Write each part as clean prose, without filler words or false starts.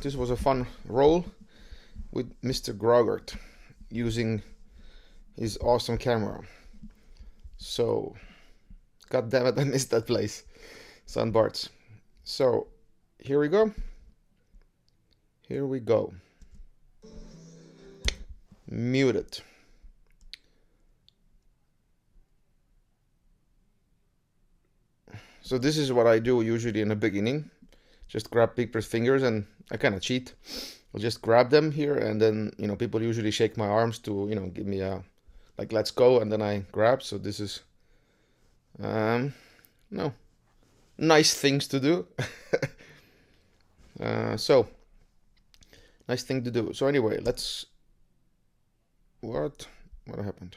this was a fun roll with Mr. Graugart using his awesome camera. So, god damn it, I missed that place. Sunbarts. So, here we go. Here we go. Muted. So this is what I do usually in the beginning. Just grab people's fingers and I kind of cheat. I'll just grab them here and then, people usually shake my arms to, give me a, like, let's go, and then I grab. So this is, no, nice things to do. So, nice thing to do. So anyway, let's, what happened?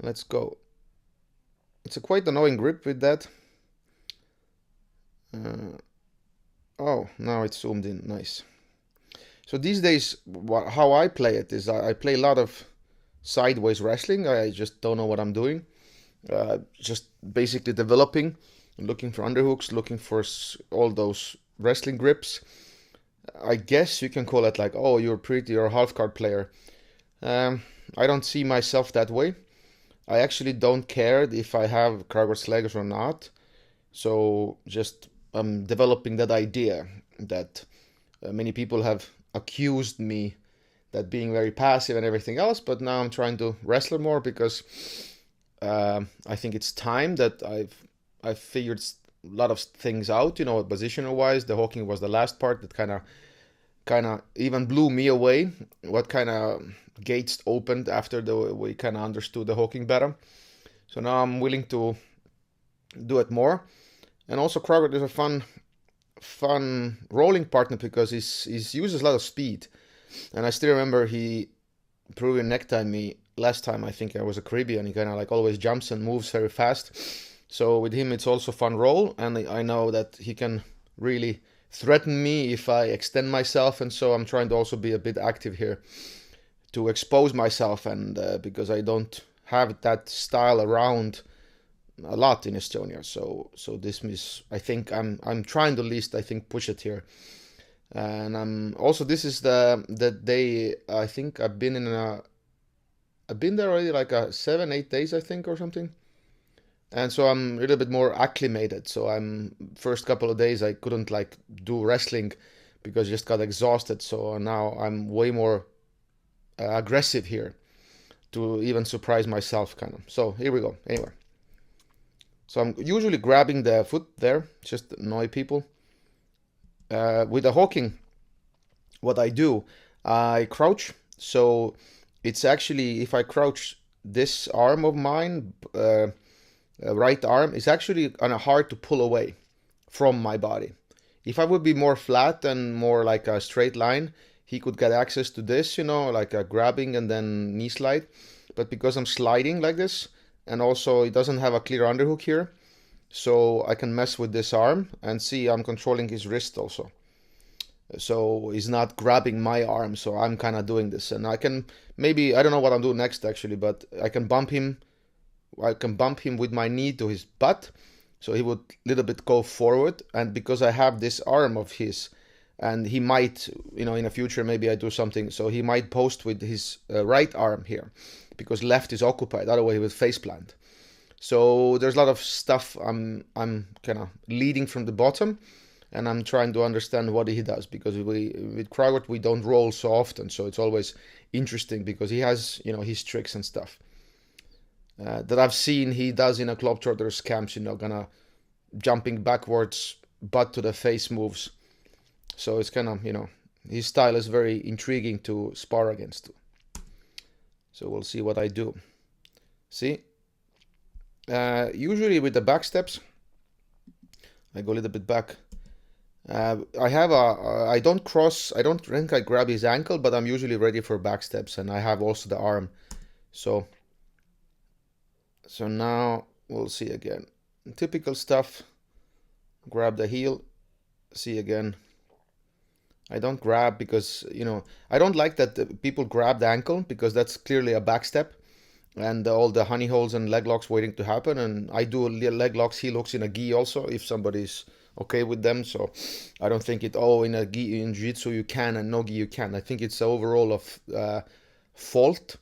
Let's go. It's a quite annoying grip with that. Oh, now it's zoomed in. Nice. So these days, how I play it is I play a lot of sideways wrestling. I just don't know what I'm doing. Just basically developing, looking for underhooks, looking for all those wrestling grips. I guess you can call it like, oh, you're a half card player. I don't see myself that way. I actually don't care if I have Graugart's legs or not. So just developing that idea that many people have accused me that being very passive and everything else, but now I'm trying to wrestle more because I think it's time that I've figured a lot of things out, positional wise. The hawking was the last part that kind of even blew me away. What kind of gates opened after we kind of understood the hawking better. So now I'm willing to do it more. And also Graugart is a fun rolling partner because he uses a lot of speed. And I still remember he Peruvian necktie me last time. I think I was a Caribbean. He kind of like always jumps and moves very fast. So with him it's also fun roll, and I know that he can really threaten me if I extend myself, and so I'm trying to also be a bit active here to expose myself, and because I don't have that style around a lot in Estonia, so this is, I think I'm trying to at least, I think, push it here. And I'm also, this is the day I think I've been there already like 7-8 days, I think, or something. And so I'm a little bit more acclimated. So first couple of days I couldn't like do wrestling because I just got exhausted. So now I'm way more aggressive here to even surprise myself, kind of. So here we go. Anyway, so I'm usually grabbing the foot there, just annoy people. With the hawking, what I do, I crouch. So it's actually, if I crouch, this arm of mine, right arm, is actually kind of hard to pull away from my body. If I would be more flat and more like a straight line, he could get access to this, like a grabbing and then knee slide. But because I'm sliding like this, and also it doesn't have a clear underhook here, so I can mess with this arm and see I'm controlling his wrist also. So he's not grabbing my arm, so I'm kind of doing this. And I can maybe, I don't know what I'm doing next actually, but I can bump him with my knee to his butt, so he would a little bit go forward. And because I have this arm of his, and he might, in the future maybe I do something, so he might post with his right arm here, because left is occupied, otherwise he would face plant. So there's a lot of stuff I'm kind of leading from the bottom, and I'm trying to understand what he does, because with Graugart we don't roll so often, so it's always interesting because he has his tricks and stuff that I've seen he does in a Globetrotters camps, gonna jumping backwards, butt to the face moves. So it's kind of, his style is very intriguing to spar against. So we'll see what I do. See? Usually with the back steps, I go a little bit back. I don't think I grab his ankle, but I'm usually ready for back steps, and I have also the arm. So now we'll see again. Typical stuff. Grab the heel. See again. I don't grab because, I don't like that people grab the ankle, because that's clearly a back step, and all the honey holes and leg locks waiting to happen. And I do leg locks, heel hooks in a gi also, if somebody's okay with them. So I don't think it, oh, in a gi in jiu-jitsu you can and no gi you can. I think it's overall of fault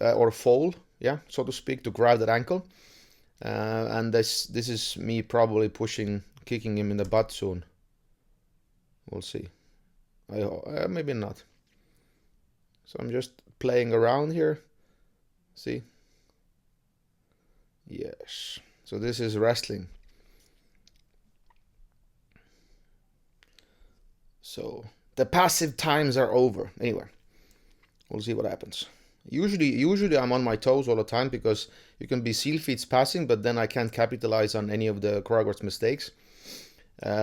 or fall, yeah, so to speak, to grab that ankle. And this is me probably kicking him in the butt soon. We'll see. Maybe not. So I'm just playing around here. See? Yes. So this is wrestling. So the passive times are over. Anyway, we'll see what happens. Usually I'm on my toes all the time because you can be seal feeds passing, but then I can't capitalize on any of the Graugart's mistakes.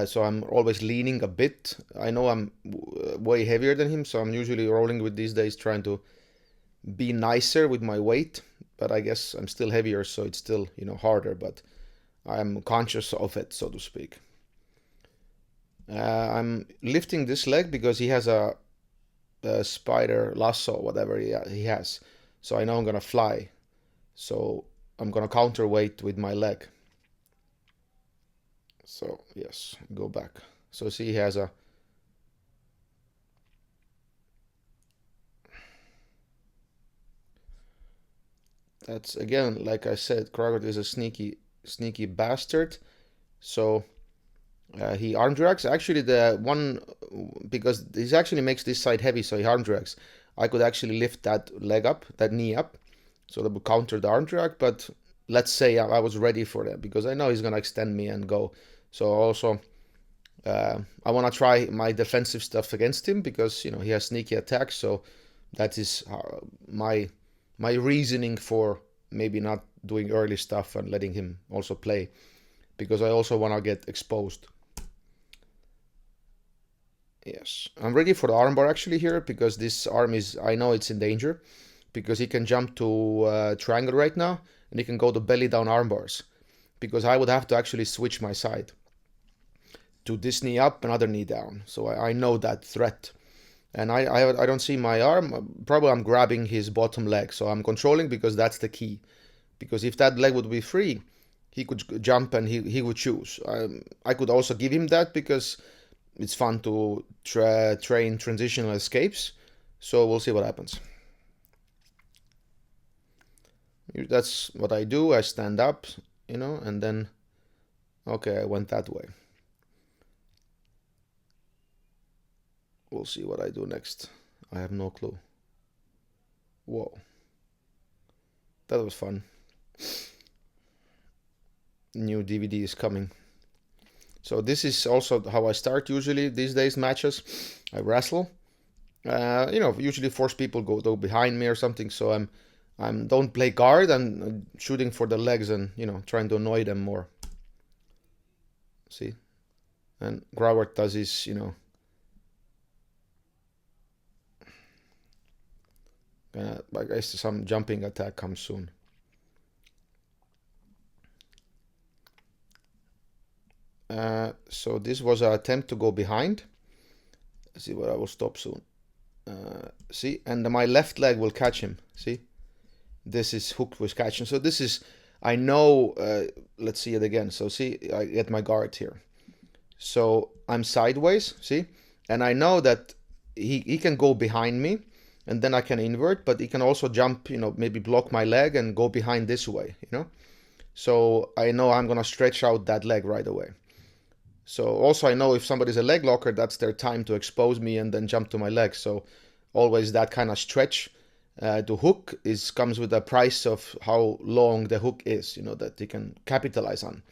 So I'm always leaning a bit. I know I'm way heavier than him, so I'm usually rolling with these days trying to be nicer with my weight. But I guess I'm still heavier, so it's still, harder, but I'm conscious of it, so to speak. I'm lifting this leg because he has a spider lasso, whatever he has. So I know I'm gonna fly. So I'm gonna counterweight with my leg. So yes, go back. So see, he has a that's again, like I said, Graugart is a sneaky bastard. So he arm drags. Actually, the one because this actually makes this side heavy, so he arm drags. I could actually lift that leg up, that knee up, so that would counter the arm drag. But let's say I was ready for that because I know he's gonna extend me and go. So also, I want to try my defensive stuff against him because he has sneaky attacks. So that is my reasoning for maybe not doing early stuff and letting him also play because I also want to get exposed. Yes, I'm ready for the armbar actually here because this arm is, I know it's in danger because he can jump to triangle right now and he can go to belly down armbars because I would have to actually switch my side to this knee up, another knee down. So I know that threat. And I don't see my arm. Probably I'm grabbing his bottom leg. So I'm controlling because that's the key. Because if that leg would be free, he could jump and he would choose. I could also give him that because it's fun to train transitional escapes. So we'll see what happens. That's what I do. I stand up, and then, okay, I went that way. We'll see what I do next. I have no clue. Whoa. That was fun. New DVD is coming. So this is also how I start usually these days matches. I wrestle. Usually force people go behind me or something. So I'm don't play guard. I'm shooting for the legs and trying to annoy them more. See, and Graugart does his I guess some jumping attack comes soon. So this was an attempt to go behind. Let's see, what I will stop soon. See, and my left leg will catch him. See, this is hook was catching. So this is, I know. Let's see it again. So see, I get my guard here. So I'm sideways. See, and I know that he can go behind me, and then I can invert. But he can also jump. Maybe block my leg and go behind this way. So I know I'm gonna stretch out that leg right away. So also I know if somebody's a leg locker, that's their time to expose me and then jump to my leg. So always that kind of stretch to hook comes with a price of how long the hook is, that they can capitalize on.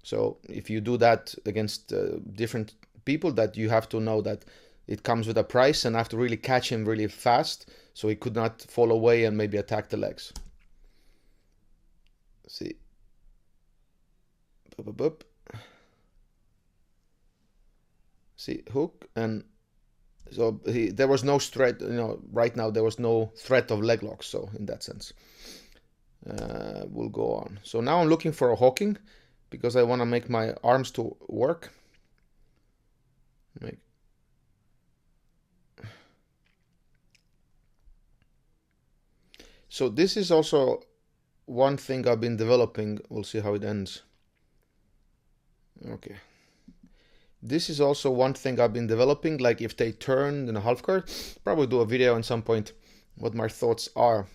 So if you do that against different people, that you have to know that it comes with a price and have to really catch him really fast so he could not fall away and maybe attack the legs. See. Boop, boop, boop. See, hook, and so there was no threat, right now there was no threat of leg locks, so in that sense. We'll go on. So now I'm looking for a hooking because I want to make my arms to work. So this is also one thing I've been developing. We'll see how it ends. Okay. This is also one thing I've been developing, like if they turn in a half guard, probably do a video at some point what my thoughts are.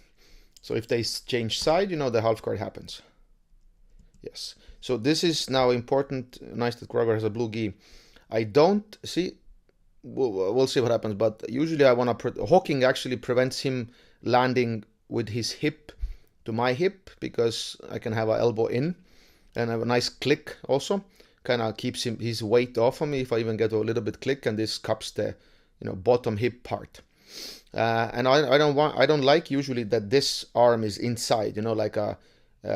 So if they change side, you know, the half guard happens. Yes. So this is now important. Nice that Graugart has a blue gi. I don't see. We'll see what happens. But usually I want to. Hawking actually prevents him landing with his hip to my hip, because I can have an elbow in and have a nice click also. Kind of keeps his weight off of me if I even get a little bit click, and this cups the bottom hip part. And I don't like usually that this arm is inside. Like a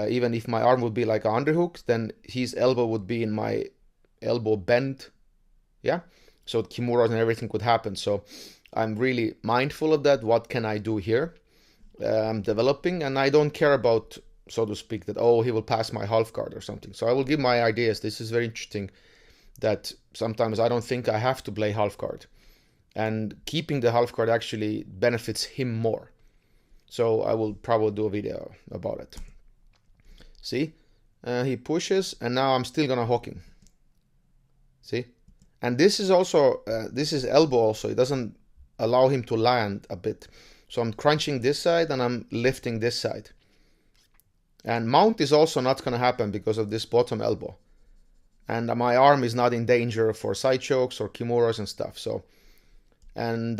even if my arm would be like an underhook, then his elbow would be in my elbow bend. Yeah, so kimuras and everything could happen. So I'm really mindful of that. What can I do here? I'm developing, and I don't care about, so to speak, that he will pass my half guard or something. So I will give my ideas. This is very interesting, that sometimes I don't think I have to play half guard, and keeping the half guard actually benefits him more. So I will probably do a video about it. See, he pushes, and now I'm still gonna hawking. See, and this is also this is elbow also. It doesn't allow him to land a bit. So I'm crunching this side and I'm lifting this side. And mount is also not going to happen because of this bottom elbow. And my arm is not in danger for side chokes or kimuras and stuff. So, and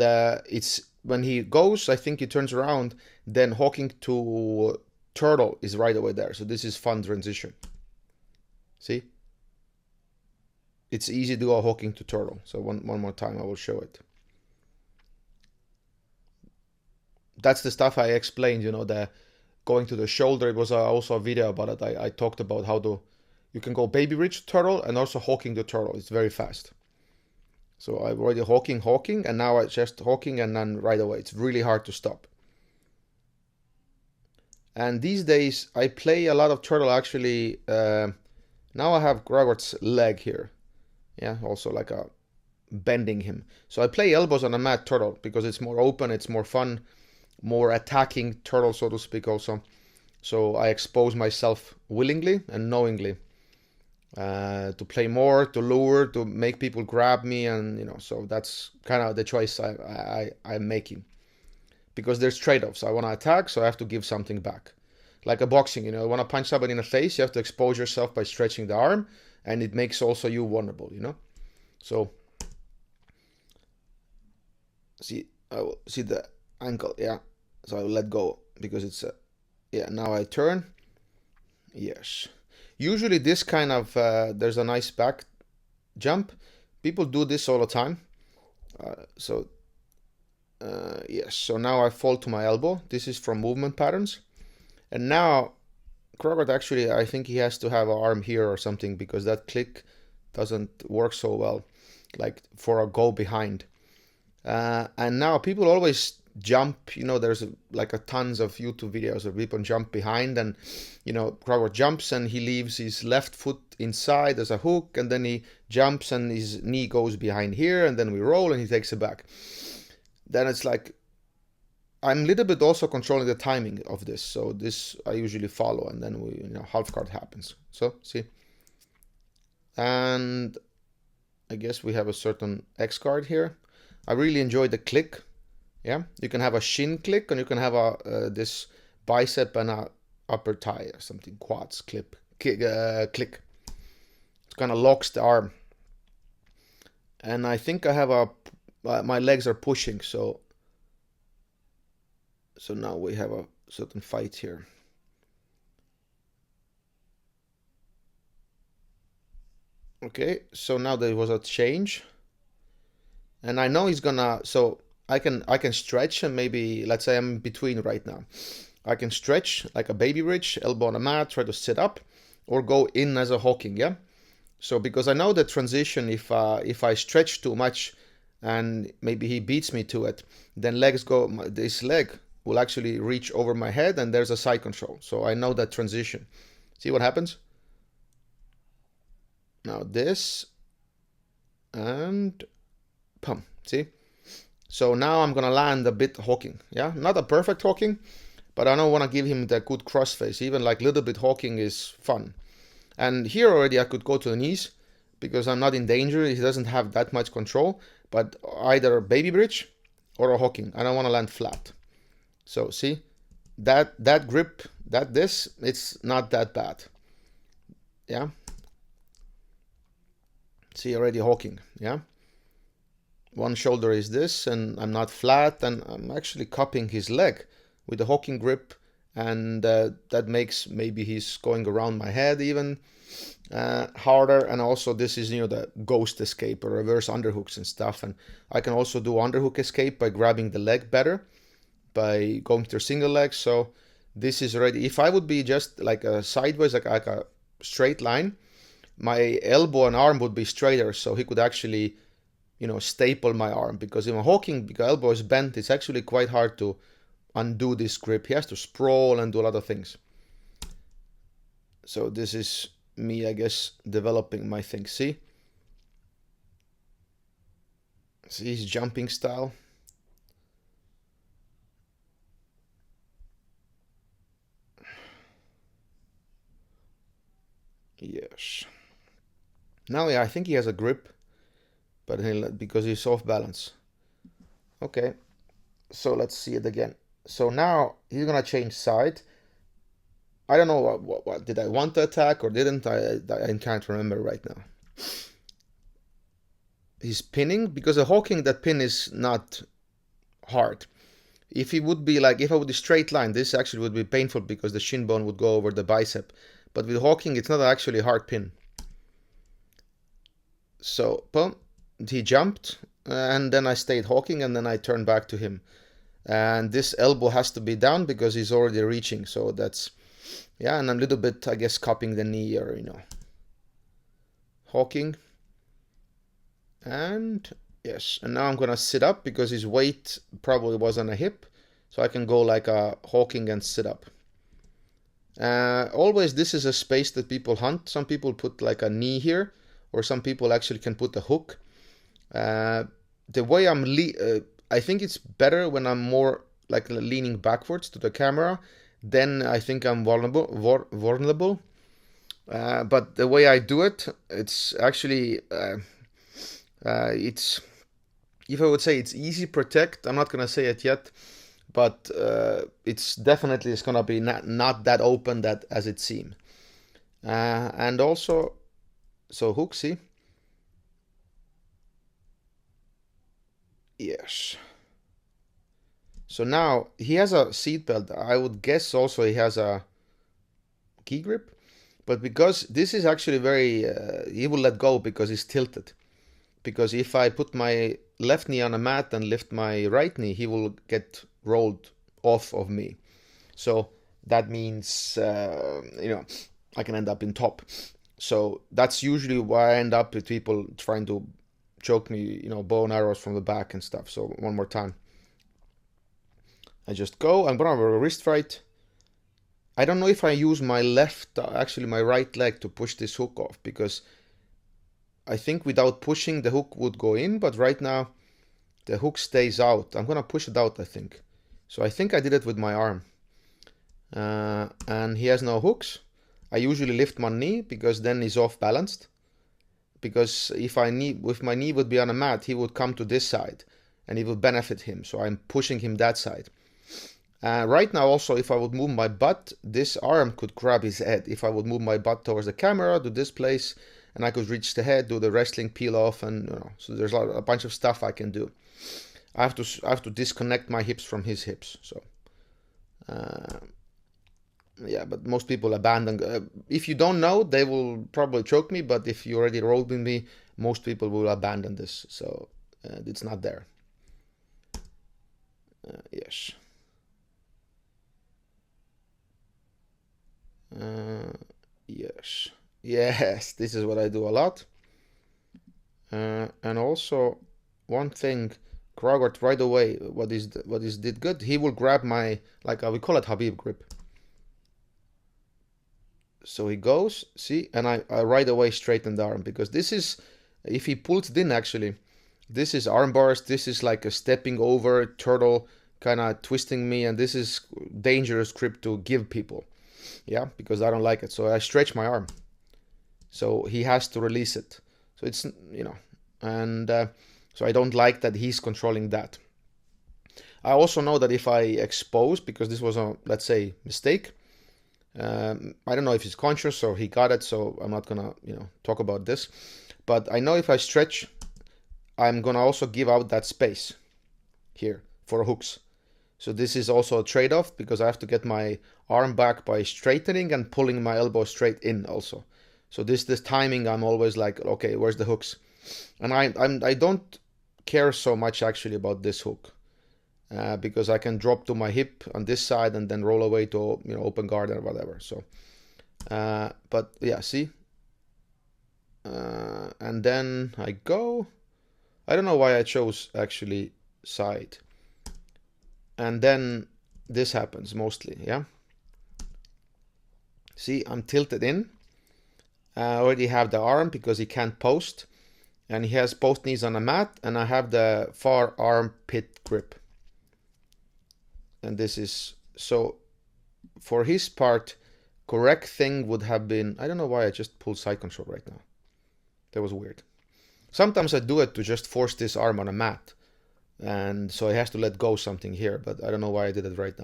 it's when he goes, I think he turns around, then hawking to turtle is right away there. So this is fun transition. See? It's easy to go hawking to turtle. So one more time I will show it. That's the stuff I explained, the going to the shoulder. It was also a video about it. I talked about how you can go baby ridge turtle and also hawking the turtle. It's very fast. So I've already hawking, and now I just hawking, and then right away. It's really hard to stop. And these days I play a lot of turtle actually. Now I have Graugart's leg here. Yeah, also like a bending him. So I play elbows on a mat turtle because it's more open, it's more fun, more attacking turtle, so to speak, also. So I expose myself willingly and knowingly to play more, to lure, to make people grab me, and so that's kind of the choice I'm making. Because there's trade-offs. I want to attack, so I have to give something back. Like a boxing, you want to punch somebody in the face, you have to expose yourself by stretching the arm, and it makes also you vulnerable, So see the ankle, yeah. So I will let go because it's yeah. Now I turn. Yes. Usually this kind of there's a nice back jump. People do this all the time. Yes. So now I fall to my elbow. This is from movement patterns, and now Graugart actually, I think he has to have an arm here or something, because that click doesn't work so well, like for a go behind. And now people always jump, there's like a tons of YouTube videos of people jump behind, and Graugart jumps and he leaves his left foot inside as a hook, and then he jumps and his knee goes behind here, and then we roll and he takes it back. Then it's like, I'm a little bit also controlling the timing of this, so this I usually follow, and then we half guard happens. So see, and I guess we have a certain X guard here. I really enjoy the click. Yeah, you can have a shin click, and you can have a this bicep and a upper thigh or something, quads click. It kind of locks the arm, and I think I have my legs are pushing, so now we have a certain fight here. Okay, so now there was a change, and I know he's gonna. So I can stretch, and maybe let's say I'm in between right now. I can stretch like a baby ridge, elbow on the mat, try to sit up, or go in as a hawking. Yeah. So because I know the transition, if I stretch too much, and maybe he beats me to it, then this leg will actually reach over my head, and there's a side control. So I know that transition. See what happens? Now this, and pum, see? So now I'm gonna land a bit hawking, yeah? Not a perfect hawking, but I don't wanna give him the good crossface. Even like little bit hawking is fun. And here already I could go to the knees, because I'm not in danger. He doesn't have that much control, but either baby bridge or a hooking. I don't want to land flat. So see, that grip, it's not that bad. Yeah. See, already hooking. Yeah. One shoulder is this, and I'm not flat, and I'm actually cupping his leg with a hooking grip, and that makes maybe he's going around my head even harder. And also this is, the ghost escape or reverse underhooks and stuff, and I can also do underhook escape by grabbing the leg better, by going to single leg. So this is already, if I would be just like a sideways, like a straight line, my elbow and arm would be straighter, so he could actually, staple my arm, because if I'm hooking, because elbow is bent, it's actually quite hard to undo this grip. He has to sprawl and do a lot of things. So this is me, I guess, developing my thing. See his jumping style. Yes. Now, yeah, I think he has a grip, but because he's off balance. Okay, so let's see it again. So now he's gonna change side. I don't know what did I want to attack or didn't. I can't remember right now. He's pinning, because a hawking, that pin is not hard. If he would be like, if I would be straight line, this actually would be painful because the shin bone would go over the bicep. But with hawking, it's not actually a hard pin. So, boom, he jumped, and then I stayed hawking, and then I turned back to him. And this elbow has to be down because he's already reaching. So that's, yeah, and I'm a little bit, I guess, cupping the knee, or, hawking. And yes, and now I'm gonna sit up because his weight probably was on a hip, so I can go like a hawking and sit up. Always, this is a space that people hunt. Some people put like a knee here, or some people actually can put a hook. The way I think it's better when I'm more like leaning backwards to the camera. Then I think I'm vulnerable. But the way I do it, it's actually it's, if I would say it's easy protect, I'm not gonna say it yet, but it's definitely, it's gonna be not that open that as it seems. And also, so hook, see? Yes. So now he has a seat belt. I would guess also he has a key grip, but because this is actually very, he will let go because he's tilted. Because if I put my left knee on a mat and lift my right knee, he will get rolled off of me. So that means, I can end up in top. So that's usually why I end up with people trying to choke me, bow and arrows from the back and stuff. So one more time. I just go, I'm gonna have a wrist fight. I don't know if I use my actually my right leg to push this hook off, because I think without pushing the hook would go in, but right now the hook stays out. I'm gonna push it out, I think. So I think I did it with my arm. And he has no hooks. I usually lift my knee because then he's off balanced. Because if my knee would be on a mat, he would come to this side and it would benefit him. So I'm pushing him that side. Right now also, if I would move my butt, this arm could grab his head. If I would move my butt towards the camera, to this place, and I could reach the head, do the wrestling peel off, and so there's a bunch of stuff I can do. I have to disconnect my hips from his hips. So yeah, but most people abandon. If you don't know, they will probably choke me. But if you already rolled with me, most people will abandon this. So it's not there. Yes. Yes. Yes, this is what I do a lot. And also, one thing, Graugart right away, what is did good, he will grab my, like we call it Habib grip. So he goes, see, and I right away straighten the arm, because this is, if he pulls it in actually, this is arm bars, this is like a stepping over turtle, kind of twisting me, and this is dangerous grip to give people. Yeah, because I don't like it. So I stretch my arm. So he has to release it. So it's, you know, and so I don't like that he's controlling that. I also know that if I expose, because this was a, let's say, mistake, I don't know if he's conscious or he got it, so I'm not gonna, you know, talk about this. But I know if I stretch, I'm gonna also give out that space here for hooks. So this is also a trade-off because I have to get my arm back by straightening and pulling my elbow straight in also. So this timing, I'm always like, okay, where's the hooks? And I don't care so much actually about this hook. Because I can drop to my hip on this side and then roll away to, you know, open guard or whatever. So, but yeah, see, and then I go. I don't know why I chose actually side, and then this happens mostly. Yeah, see, I'm tilted in. I already have the arm because he can't post, and he has both knees on a mat, and I have the far armpit grip. And this is so for his part, correct thing would have been, I don't know why I just pulled side control right now. That was weird. Sometimes I do it to just force this arm on a mat. And so he has to let go something here, but I don't know why I did it right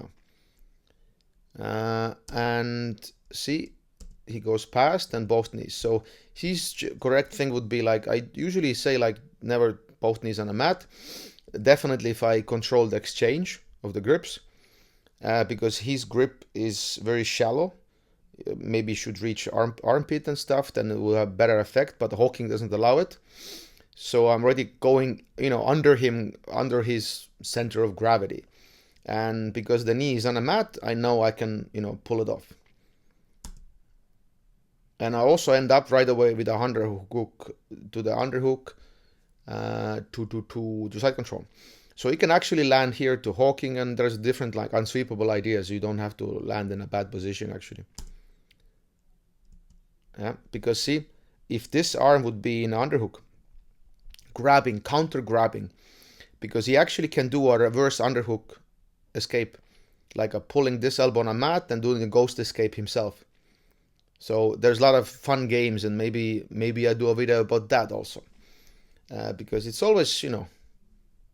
now. And see, he goes past and both knees. So his correct thing would be like, I usually say like never both knees on a mat. Definitely if I control the exchange of the grips. Because his grip is very shallow. Maybe should reach armpit and stuff, then it will have better effect, but the hawking doesn't allow it. So I'm already going, you know, under him, under his center of gravity. And because the knee is on a mat, I know I can, you know, pull it off. And I also end up right away with a underhook to the underhook to side control. So you can actually land here to hawking, and there's different like unsweepable ideas. You don't have to land in a bad position actually. Yeah, because see, if this arm would be in underhook, grabbing, counter grabbing, because he actually can do a reverse underhook escape, like a pulling this elbow on a mat and doing a ghost escape himself. So there's a lot of fun games, and maybe I do a video about that also, because it's always, you know,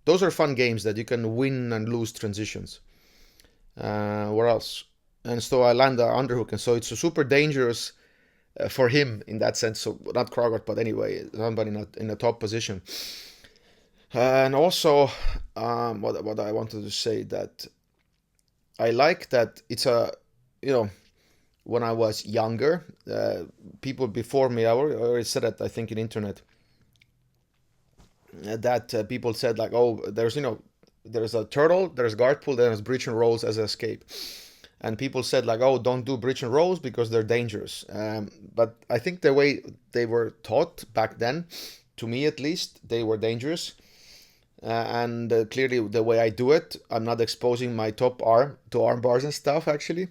those are fun games that you can win and lose transitions. Where else? And so I land the underhook, and so it's a super dangerous for him in that sense. So not Graugart, but anyway, somebody not in the top position. And also, what I wanted to say that I like that it's a, you know, when I was younger, people before me, I already said it, I think, in internet, that people said like, oh, there's, you know, there's a turtle, there's guard pull, there's breach and rolls as escape. And people said like, oh, don't do breach and rolls because they're dangerous. But I think the way they were taught back then, to me at least, they were dangerous. And clearly the way I do it, I'm not exposing my top arm to arm bars and stuff actually.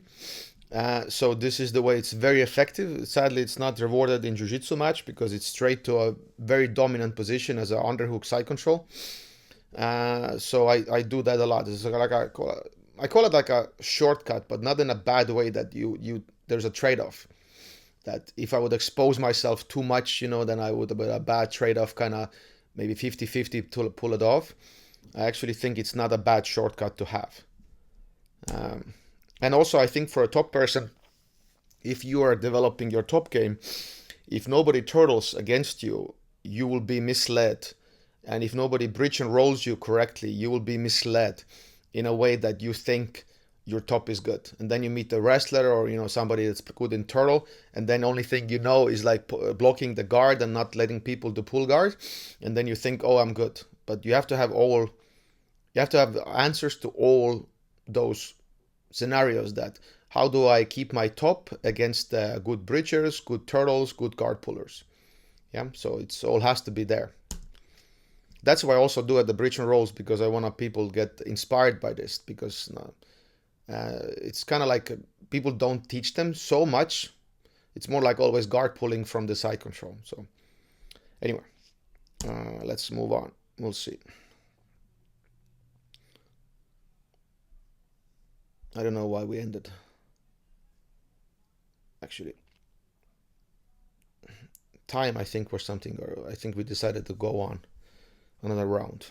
So this is the way it's very effective. Sadly, it's not rewarded in jiu-jitsu match because it's straight to a very dominant position as an underhook side control. So I do that a lot. It's like I call it like a shortcut, but not in a bad way that you there's a trade-off. That if I would expose myself too much, you know, then I would have a bad trade-off, kind of maybe 50-50 to pull it off. I actually think it's not a bad shortcut to have. And also I think for a top person, if you are developing your top game, if nobody turtles against you, you will be misled. And if nobody bridge and rolls you correctly, you will be misled in a way that you think your top is good. And then you meet a wrestler or, you know, somebody that's good in turtle, and then only thing you know is like blocking the guard and not letting people do pull guard. And then you think, oh, I'm good. But you have to have answers to all those scenarios. That how do I keep my top against good bridgers, good turtles, good guard pullers? Yeah, so it's all has to be there. That's why I also do at the bridge and rolls, because I want people get inspired by this, because it's kind of like people don't teach them so much. It's more like always guard pulling from the side control. So anyway, let's move on. We'll see. I don't know why we ended. Actually, time, I think, or something, or I think we decided to go on another round.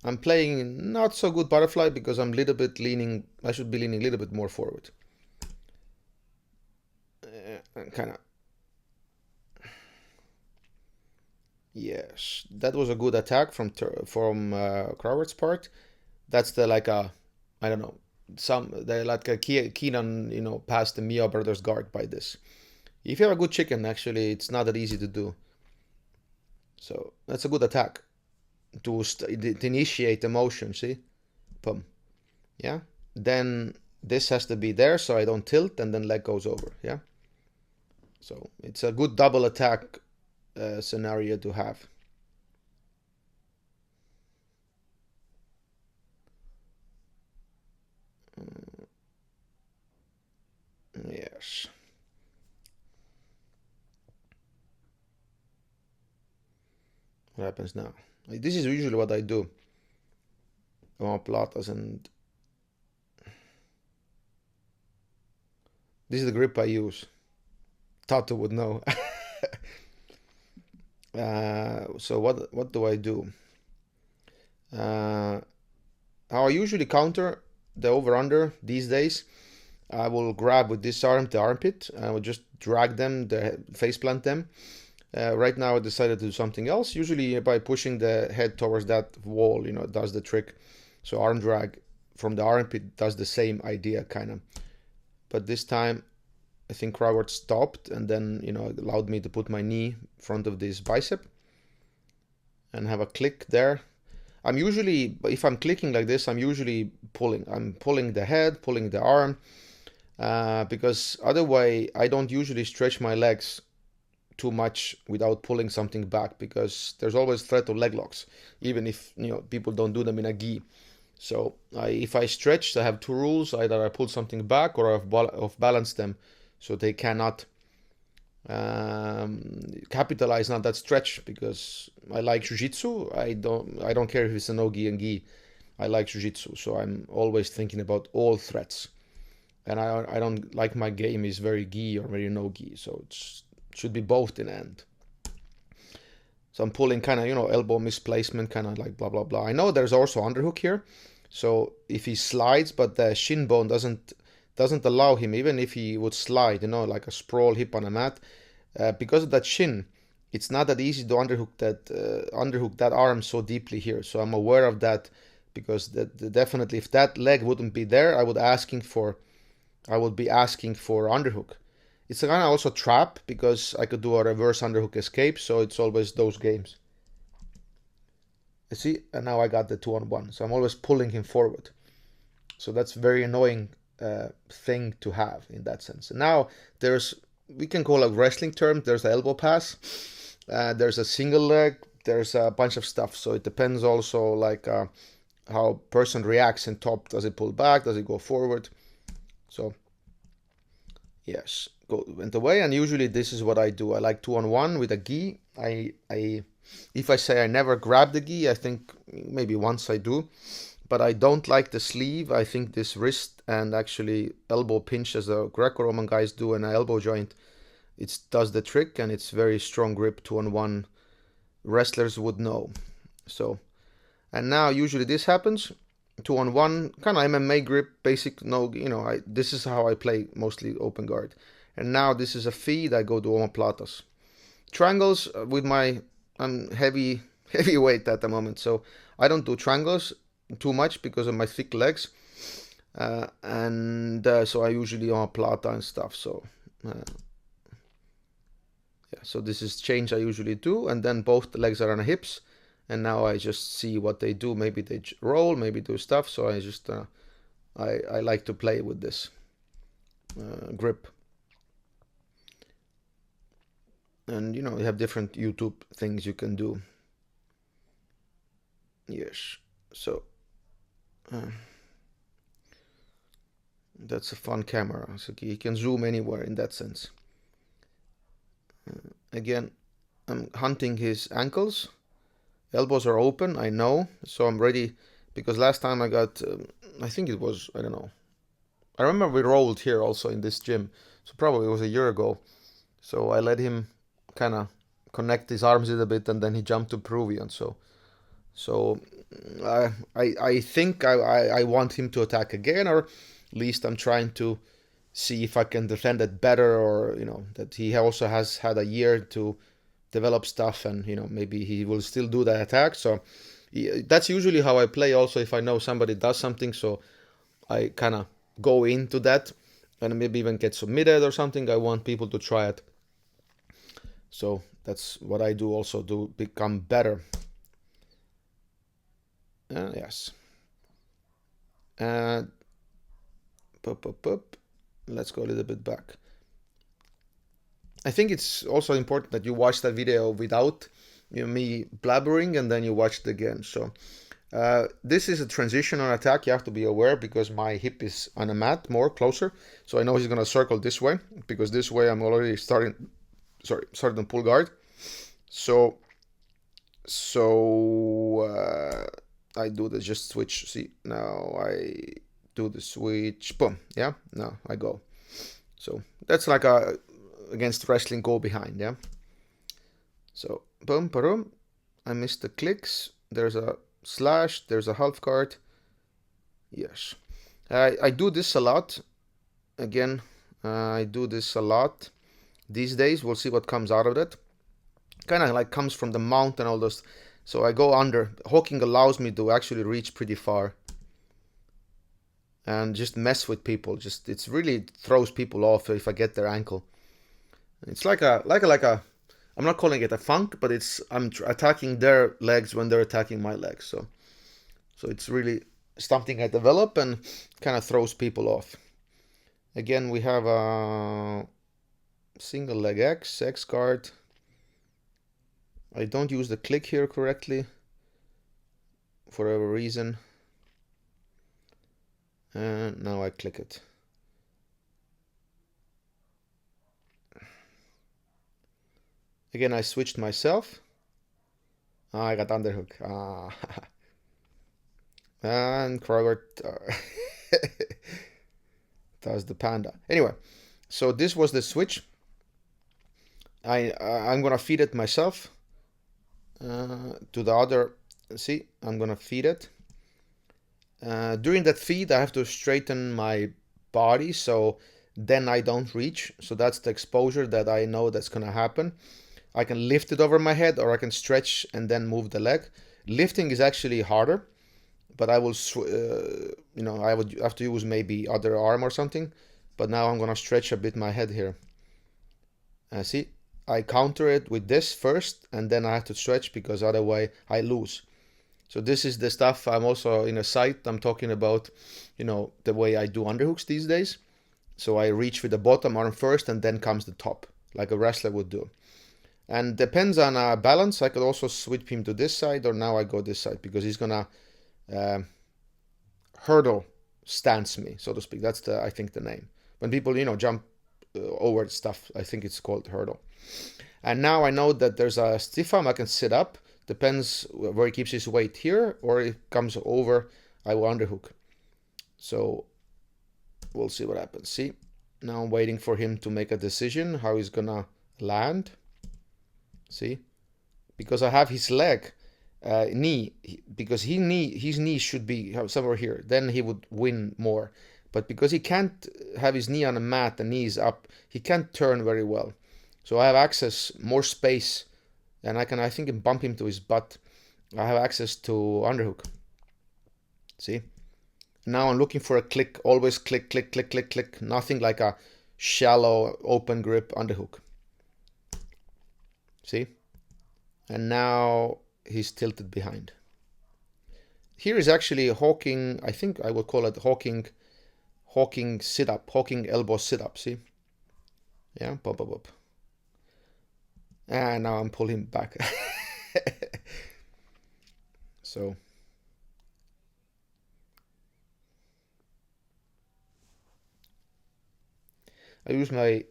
I'm playing not so good butterfly because I'm a little bit leaning, I should be leaning a little bit more forward. Kind of. Yes, that was a good attack from Graugart's part. That's the like a, I don't know, they like a Keenan, passed the Mia brothers guard by this. If you have a good chicken, actually, it's not that easy to do. So that's a good attack to initiate the motion. See, boom, yeah. Then this has to be there so I don't tilt, and then leg goes over. Yeah. So it's a good double attack scenario to have. Yes. What happens now? This is usually what I do. Platas, and this is the grip I use. Tato would know. So what do I do? How I usually counter the over-under these days, I will grab with this arm the armpit. I will just drag them, face plant them. Right now I decided to do something else. Usually by pushing the head towards that wall, it does the trick. So arm drag from the armpit does the same idea, kind of. But this time, I think Graugart stopped and then, allowed me to put my knee in front of this bicep and have a click there. I'm usually, if I'm clicking like this, I'm usually pulling. I'm pulling the head, pulling the arm, because otherwise I don't usually stretch my legs too much without pulling something back, because there's always threat of leg locks, even if people don't do them in a gi. So if I stretch, I have two rules: either I pull something back or I've off balance them, so they cannot capitalize on that stretch. Because I like jiu-jitsu. I don't care if it's a no gi and gi. I like jiu-jitsu, so I'm always thinking about all threats. And I don't like my game is very gi or very no gi, so it should be both in end. So I'm pulling kind of, elbow misplacement, kind of like blah, blah, blah. I know there's also underhook here. So if he slides, but the shin bone doesn't allow him, even if he would slide, like a sprawl hip on a mat, because of that shin, it's not that easy to underhook that arm so deeply here. So I'm aware of that, because definitely if that leg wouldn't be there, I would be asking for underhook. It's a kind of also trap, because I could do a reverse underhook escape, so it's always those games. You see, and now I got the 2-on-1, so I'm always pulling him forward. So that's very annoying thing to have in that sense. And now we can call a wrestling term, there's the elbow pass, there's a single leg, there's a bunch of stuff. So it depends also like how person reacts in top. Does it pull back? Does it go forward? So yes, went away, and usually this is what I do. I like 2-on-1 with a gi. If I say I never grab the gi, I think maybe once I do, but I don't like the sleeve. I think this wrist and actually elbow pinch, as the Greco-Roman guys do, and an elbow joint, it does the trick, and it's very strong grip. 2-on-1 wrestlers would know. So, and now usually this happens. 2-on-1 kind of MMA grip, basic. No, this is how I play mostly open guard. And now this is a feed. I go to omoplatas. Triangles with I'm heavyweight at the moment, so I don't do triangles too much because of my thick legs, and so I usually omoplata and stuff. So yeah, so this is change I usually do, and then both the legs are on the hips. And now I just see what they do. Maybe they roll, maybe do stuff. So I just I like to play with this grip. And you have different YouTube things you can do. Yes. So that's a fun camera. So you can zoom anywhere in that sense. Again, I'm hunting his ankles. Elbows are open, I know, so I'm ready, because last time I got, I think it was, I don't know. I remember we rolled here also in this gym, so probably it was a year ago. So I let him kind of connect his arms a little bit, and then he jumped to Peruvian. So I think I want him to attack again, or at least I'm trying to see if I can defend it better, or that he also has had a year to develop stuff, and maybe he will still do that attack. So that's usually how I play. Also, if I know somebody does something, so I kind of go into that and maybe even get submitted or something. I want people to try it. So that's what I do also to become better. Yes. And let's go a little bit back. I think it's also important that you watch that video without me blabbering, and then you watch it again. So this is a transitional attack. You have to be aware because my hip is on a mat more closer. So I know he's going to circle this way, because this way I'm already starting to pull guard. So I do the just switch. See, now I do the switch. Boom. Yeah. Now I go. So that's like a against wrestling go behind. Yeah. So boom, boom. I missed the clicks. There's a slash. There's a half guard. Yes. I do this a lot. Again, I do this a lot these days. We'll see what comes out of it. Kind of like comes from the mount and all those. So I go under. Hooking allows me to actually reach pretty far and just mess with people. It's really throws people off if I get their ankle. It's like a I'm not calling it a funk, but I'm attacking their legs when they're attacking my legs. So it's really something I develop and kind of throws people off. Again, we have a single leg X guard. I don't use the click here correctly for whatever reason. And now I click it. Again, I switched myself. I got underhook. And Graugart does the panda. Anyway, so this was the switch. I'm gonna feed it myself to the other. See, I'm gonna feed it. During that feed, I have to straighten my body so then I don't reach. So that's the exposure that I know that's gonna happen. I can lift it over my head, or I can stretch and then move the leg. Lifting is actually harder, but I will, I would have to use maybe other arm or something. But now I'm gonna stretch a bit my head here. See, I counter it with this first, and then I have to stretch because otherwise I lose. So this is the stuff I'm also in a site. I'm talking about, the way I do underhooks these days. So I reach with the bottom arm first, and then comes the top, like a wrestler would do. And depends on balance. I could also switch him to this side, or now I go this side because he's gonna hurdle stance me, so to speak. That's I think the name. When people jump over stuff, I think it's called hurdle. And now I know that there's a stiff arm. I can sit up. Depends where he keeps his weight here, or it comes over. I will underhook. So we'll see what happens. See, now I'm waiting for him to make a decision how he's gonna land. See, because I have his leg, knee, because his knee should be somewhere here. Then he would win more. But because he can't have his knee on a mat, the knee is up, he can't turn very well. So I have access, more space, and I think bump him to his butt. I have access to underhook. See? Now I'm looking for a click, always click, click, click, click, click. Nothing like a shallow open grip underhook. See? And now he's tilted behind. Here is actually hawking, I think I would call it hawking sit-up, hawking elbow sit-up, see? Yeah, pop, pop, pop. And now I'm pulling back. So. I use my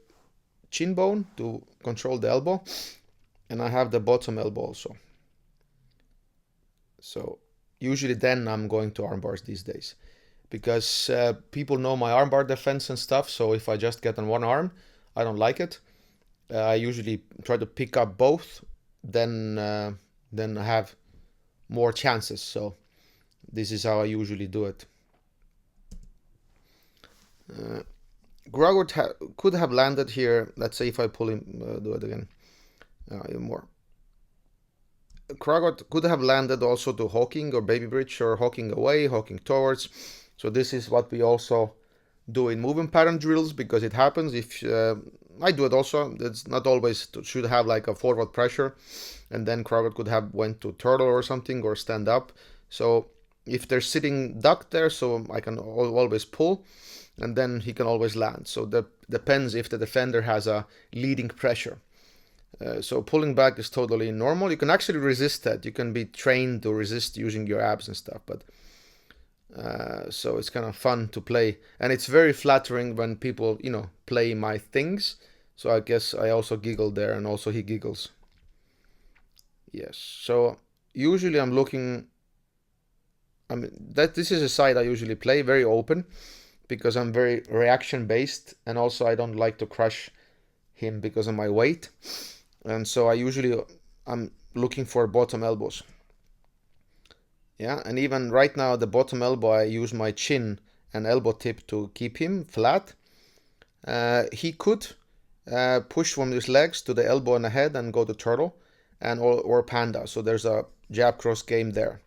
chin bone to control the elbow. And I have the bottom elbow also. So usually then I'm going to arm bars these days. Because people know my armbar defense and stuff. So if I just get on one arm, I don't like it. I usually try to pick up both, then have more chances. So this is how I usually do it. Graugart could have landed here. Let's say if I pull him, do it again. Even more. Graugart could have landed also to hawking or baby bridge or hawking away, hawking towards. So this is what we also do in movement pattern drills, because it happens. If I do it also, it's not always should have like a forward pressure, and then Graugart could have went to turtle or something or stand up. So if they're sitting duck there, so I can always pull, and then he can always land. So that depends if the defender has a leading pressure. So pulling back is totally normal. You can actually resist that. You can be trained to resist using your abs and stuff, but so it's kind of fun to play, and it's very flattering when people, play my things. So I guess I also giggle there, and also he giggles. Yes. So usually I'm looking. I mean, this is a side I usually play very open, because I'm very reaction based, and also I don't like to crush him because of my weight, and so I'm looking for bottom elbows. Yeah, and even right now, the bottom elbow, I use my chin and elbow tip to keep him flat. He could push from his legs to the elbow and the head and go to turtle and or panda. So there's a jab cross game there.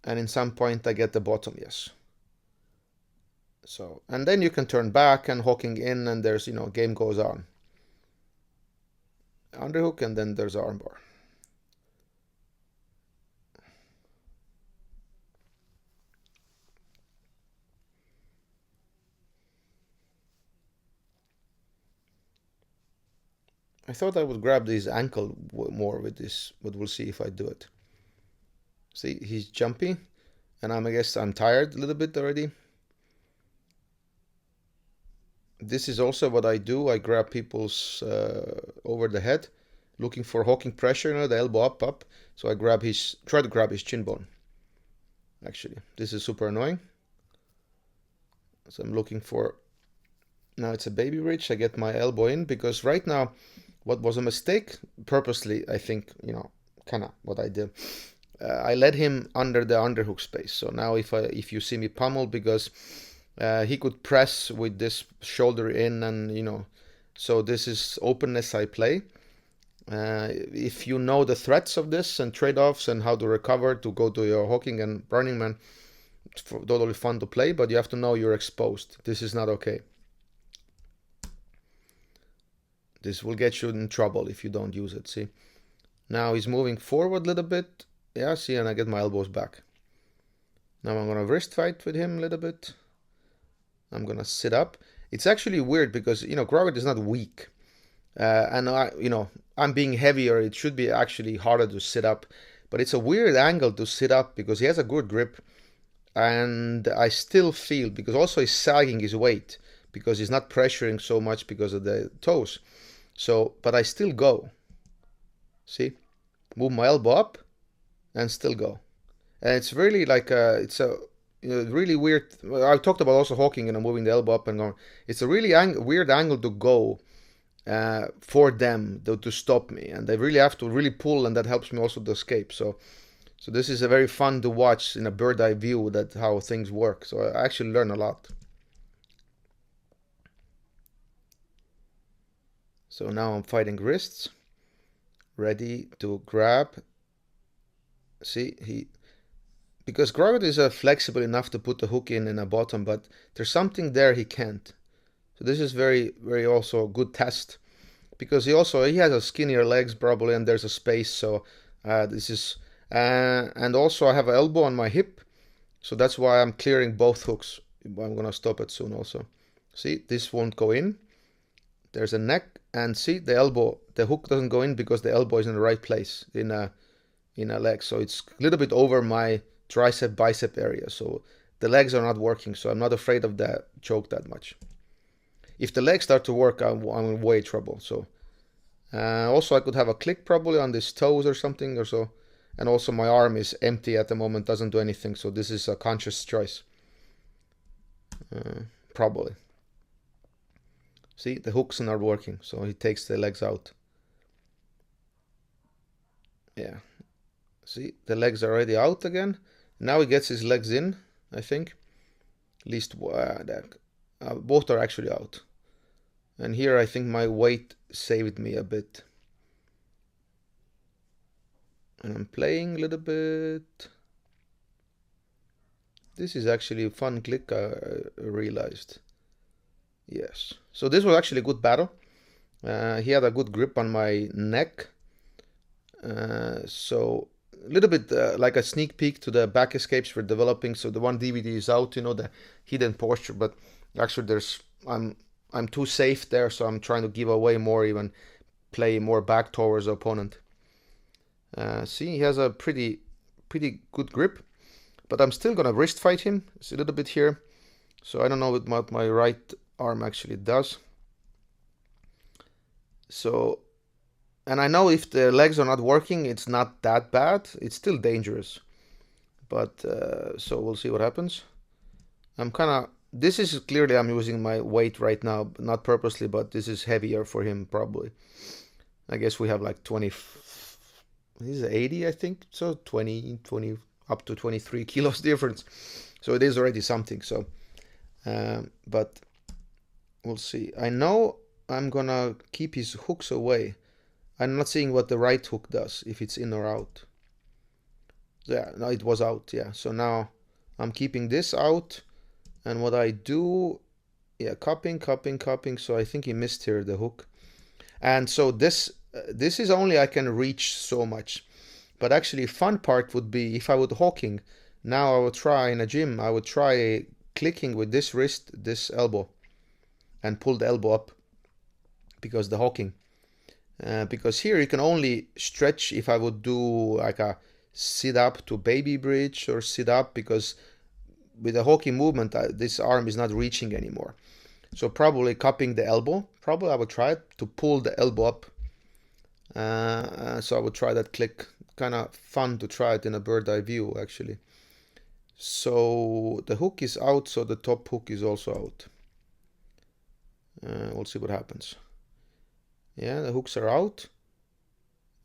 And in some point, I get the bottom, yes. So, and then you can turn back and hooking in, and there's, game goes on. Underhook, and then there's armbar. I thought I would grab this ankle more with this, but we'll see if I do it. See, he's jumpy, and I guess I'm tired a little bit already. This is also what I do. I grab people's over the head, looking for hawking pressure, the elbow up. So I try to grab his chin bone. Actually, this is super annoying. So I'm looking for, now it's a baby bridge. I get my elbow in, because right now, what was a mistake, purposely, I think, kind of what I did. I led him under the underhook space. So now if you see me pummel, because he could press with this shoulder in, and so this is openness I play. If you know the threats of this and trade-offs and how to recover to go to your hawking and burning man, it's totally fun to play, but you have to know you're exposed. This is not okay. This will get you in trouble if you don't use it. See, now he's moving forward a little bit. Yeah, see, and I get my elbows back. Now I'm gonna wrist fight with him a little bit. I'm gonna sit up. It's actually weird because Graugart is not weak, and I'm being heavier. It should be actually harder to sit up, but it's a weird angle to sit up because he has a good grip, and I still feel, because also he's sagging his weight because he's not pressuring so much because of the toes. So, but I still go. See, move my elbow up, and still go. And it's really like it's a really weird. I talked about also hawking and moving the elbow up and going. It's a really weird angle to go for them to stop me, and they really have to really pull, and that helps me also to escape. So this is a very fun to watch in a bird eye view, that how things work. So I actually learn a lot. So now I'm fighting wrists, ready to grab. See, because Graugart is flexible enough to put the hook in a bottom, but there's something there he can't. So this is very, very also a good test, because he has a skinnier legs probably, and there's a space. So this is, and also I have an elbow on my hip, so that's why I'm clearing both hooks. I'm gonna stop it soon also. See, this won't go in. There's a neck, and see the elbow, the hook doesn't go in because the elbow is in the right place in a leg. So it's a little bit over my tricep bicep area. So the legs are not working. So I'm not afraid of that choke that much. If the legs start to work, I'm in way trouble. So also I could have a click probably on these toes or something or so. And also my arm is empty at the moment, doesn't do anything. So this is a conscious choice. Probably. See, the hooks are not working, so he takes the legs out. Yeah, see, the legs are already out again. Now he gets his legs in, I think. At least both are actually out. And here I think my weight saved me a bit. And I'm playing a little bit. This is actually a fun click, I realized. Yes. So this was actually a good battle. He had a good grip on my neck. So a little bit like a sneak peek to the back escapes we're developing. So the one DVD is out, you know, the hidden posture, but actually I'm too safe there, so I'm trying to give away more, even play more back towards the opponent. See, he has a pretty good grip, but I'm still gonna wrist fight him. It's a little bit here, so I don't know what my right arm actually does. So, and I know if the legs are not working, it's not that bad. It's still dangerous, but so we'll see what happens. I'm kind of, this is clearly I'm using my weight right now, not purposely, but this is heavier for him probably. I guess we have like 20, this is 80, I think, so 20 up to 23 kilos difference, so it is already something. So but we'll see. I know I'm gonna keep his hooks away. I'm not seeing what the right hook does, if it's in or out. Yeah, no, it was out. Yeah, so now I'm keeping this out, and what I do, yeah, cupping. So I think he missed here the hook, and so this is only I can reach so much. But actually, fun part would be if I would hawking. Now I would try in a gym. I would try clicking with this wrist, this elbow, and pull the elbow up, because the hawking. Because here you can only stretch if I would do like a sit up to baby bridge or sit up, because with the hawking movement, this arm is not reaching anymore. So probably cupping the elbow. Probably I would try it to pull the elbow up. So I would try that click. Kind of fun to try it in a bird eye view actually. So the hook is out, so the top hook is also out. We'll see what happens. Yeah, the hooks are out,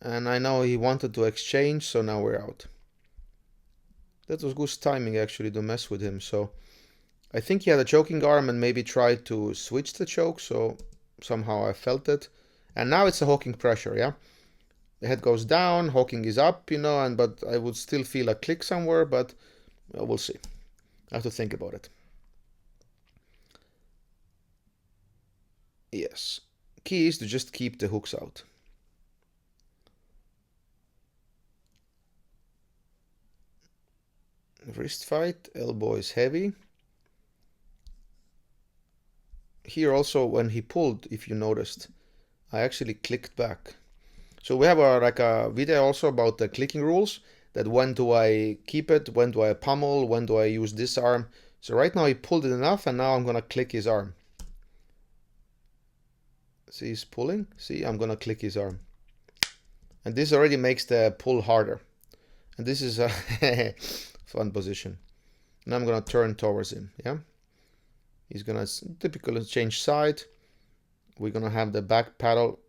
and I know he wanted to exchange, so now we're out. That was good timing actually to mess with him. So I think he had a choking arm and maybe tried to switch the choke, so somehow I felt it. And now it's a hawking pressure, yeah? The head goes down, hawking is up, you know, but I would still feel a click somewhere, but we'll see. I have to think about it. Yes. Key is to just keep the hooks out. Wrist fight, elbow is heavy. Here also, when he pulled, if you noticed, I actually clicked back. So we have like a video also about the clicking rules, that when do I keep it, when do I pummel, when do I use this arm. So right now he pulled it enough, and now I'm gonna click his arm. See, he's pulling. See, I'm gonna click his arm. And this already makes the pull harder. And this is a fun position. Now I'm gonna turn towards him, yeah? He's gonna typically change side. We're gonna have the back battle.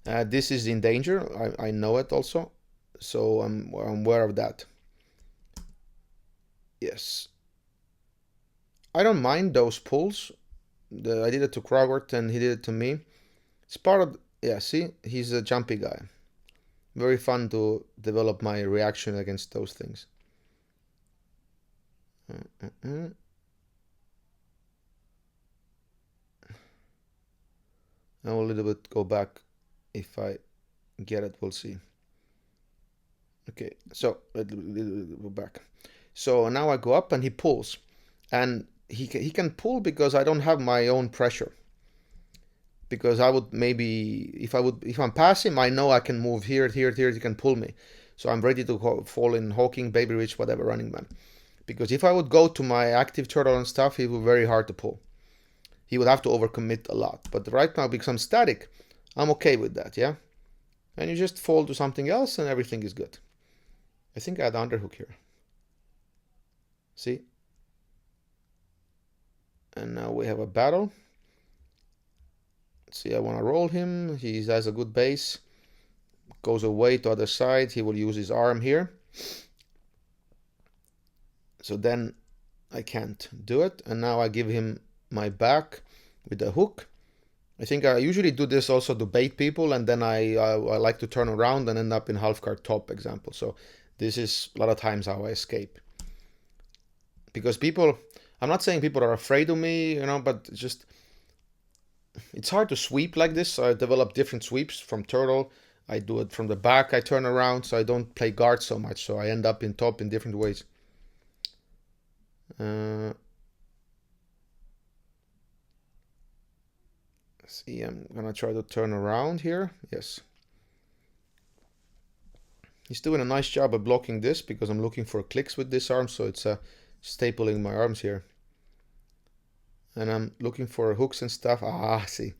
This is in danger. I know it also, so I'm aware of that. Yes, I don't mind those pulls. I did it to Graugart and he did it to me. It's part of, yeah, see, he's a jumpy guy. Very fun to develop my reaction against those things. I will a little bit go back. If I get it, we'll see. Okay, so let's go back. So now I go up and he pulls, and he can pull because I don't have my own pressure. Because I would maybe, if I'm passing, I know I can move here, he can pull me. So I'm ready to fall in hawking, baby reach, whatever, running man. Because if I would go to my active turtle and stuff, it would be very hard to pull. He would have to overcommit a lot. But right now, because I'm static, I'm okay with that, yeah? And you just fall to something else and everything is good. I think I had underhook here. See? And now we have a battle. See, I want to roll him. He has a good base. Goes away to other side. He will use his arm here. So then I can't do it. And now I give him my back with the hook. I think I usually do this also to bait people, and then I like to turn around and end up in half card top example. So this is a lot of times how I escape. Because people, I'm not saying people are afraid of me, you know, but just it's hard to sweep like this. So I develop different sweeps from turtle. I do it from the back. I turn around, so I don't play guard so much. So I end up in top in different ways. See, I'm gonna try to turn around here. Yes. He's doing a nice job of blocking this because I'm looking for clicks with this arm, so it's stapling my arms here. And I'm looking for hooks and stuff. Ah, see.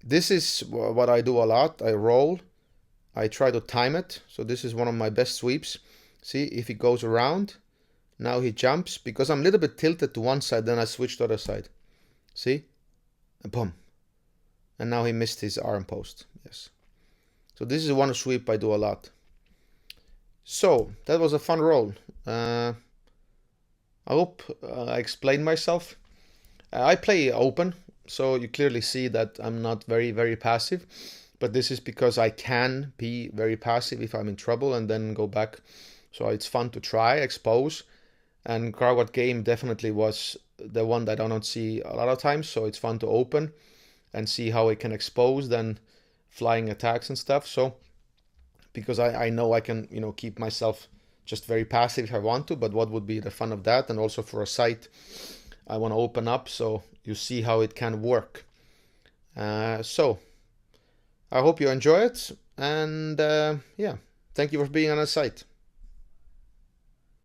This is what I do a lot. I roll. I try to time it. So this is one of my best sweeps. See, if he goes around, now he jumps. Because I'm a little bit tilted to one side, then I switch to the other side. See? And boom. And now he missed his arm post. Yes. So this is one sweep I do a lot. So, that was a fun roll. I hope I explained myself. I play open, so you clearly see that I'm not very, very passive. But this is because I can be very passive if I'm in trouble and then go back. So it's fun to try, expose. And Graugart game definitely was the one that I don't see a lot of times. So it's fun to open and see how it can expose then flying attacks and stuff. So because I know I can, you know, keep myself just very passive if I want to, but what would be the fun of that? And also for a site, I want to open up so you see how it can work. So I hope you enjoy it, and yeah, thank you for being on the site.